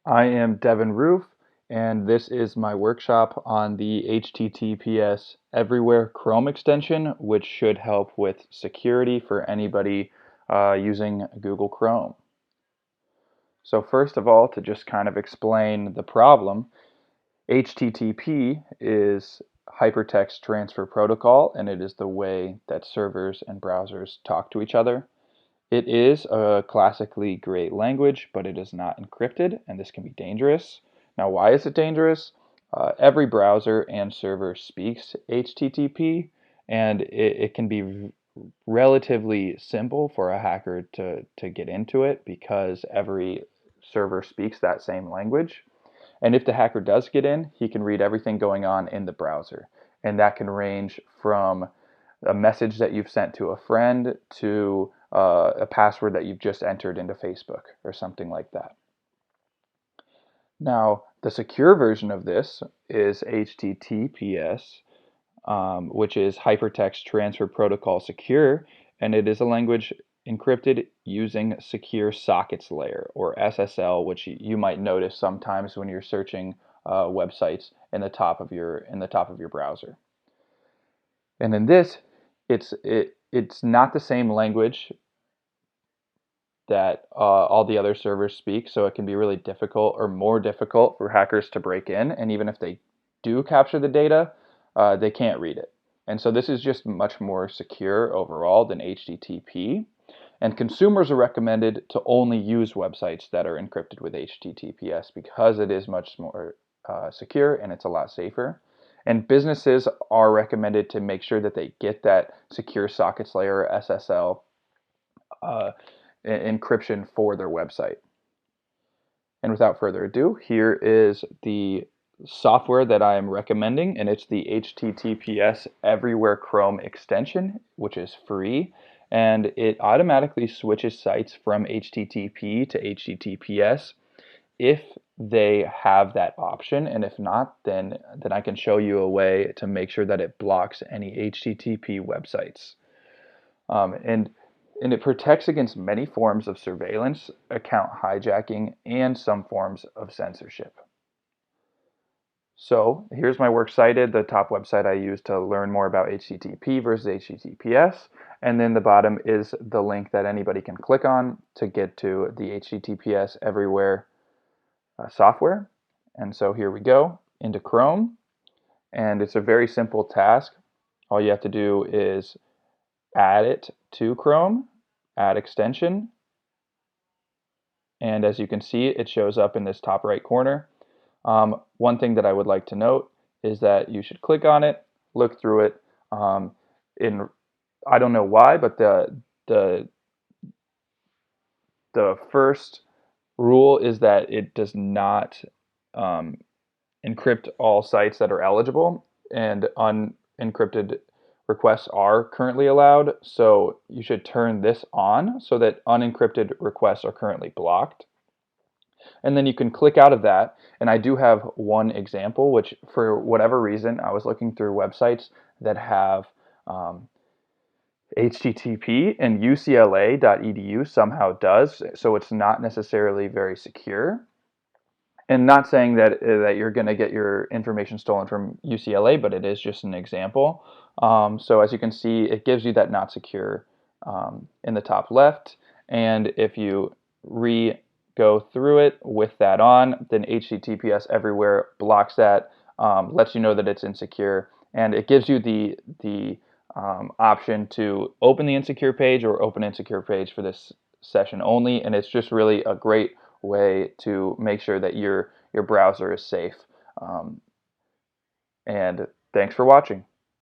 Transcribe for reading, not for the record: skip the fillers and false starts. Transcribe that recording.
I am Devin Ruff, and this is my workshop on the HTTPS Everywhere Chrome extension, which should help with security for anybody using Google Chrome. So first of all, to just kind of explain the problem, HTTP is Hypertext Transfer Protocol, and it is the way that servers and browsers talk to each other. It is a classically great language, but it is not encrypted, and this can be dangerous. Now, why is it dangerous? Every browser and server speaks HTTP, and it can be relatively simple for a hacker to get into it because every server speaks that same language. And if the hacker does get in, he can read everything going on in the browser. And that can range from a message that you've sent to a friend to a password that you've just entered into Facebook or something like that. Now, the secure version of this is HTTPS, which is Hypertext Transfer Protocol Secure, and it is a language encrypted using Secure Sockets Layer, or SSL, which you might notice sometimes when you're searching websites in the top of your browser. And in this, it's not the same language that all the other servers speak, so it can be really difficult or more difficult for hackers to break in. And even if they do capture the data, they can't read it. And so this is just much more secure overall than HTTP. And consumers are recommended to only use websites that are encrypted with HTTPS because it is much more secure and it's a lot safer. And businesses are recommended to make sure that they get that secure sockets layer, SSL, encryption for their website. And without further ado, here is the software that I am recommending, and it's the HTTPS Everywhere Chrome extension, which is free, and it automatically switches sites from HTTP to HTTPS if they have that option, and if not, then I can show you a way to make sure that it blocks any HTTP websites. And it protects against many forms of surveillance, account hijacking, and some forms of censorship. So here's my works cited, the top website I use to learn more about HTTP versus HTTPS, and then the bottom is the link that anybody can click on to get to the HTTPS Everywhere software. And so here we go into Chrome, and it's a very simple task. All you have to do is add it to Chrome, add extension, and as you can see, it shows up in this top right corner. One thing that I would like to note is that you should click on it, look through it. I don't know why, but the first rule is that it does not encrypt all sites that are eligible, and unencrypted requests are currently allowed, so you should turn this on so that unencrypted requests are currently blocked. And then you can click out of that, and I do have one example, which for whatever reason, I was looking through websites that have HTTP, and UCLA.edu somehow does, so it's not necessarily very secure. And not saying that you're going to get your information stolen from UCLA, but it is just an example. So as you can see, it gives you that not secure in the top left. And if you go through it with that on, then HTTPS Everywhere blocks that, lets you know that it's insecure, and it gives you the option to open the insecure page or open insecure page for this session only. And it's just really a great way to make sure that your browser is safe. And thanks for watching.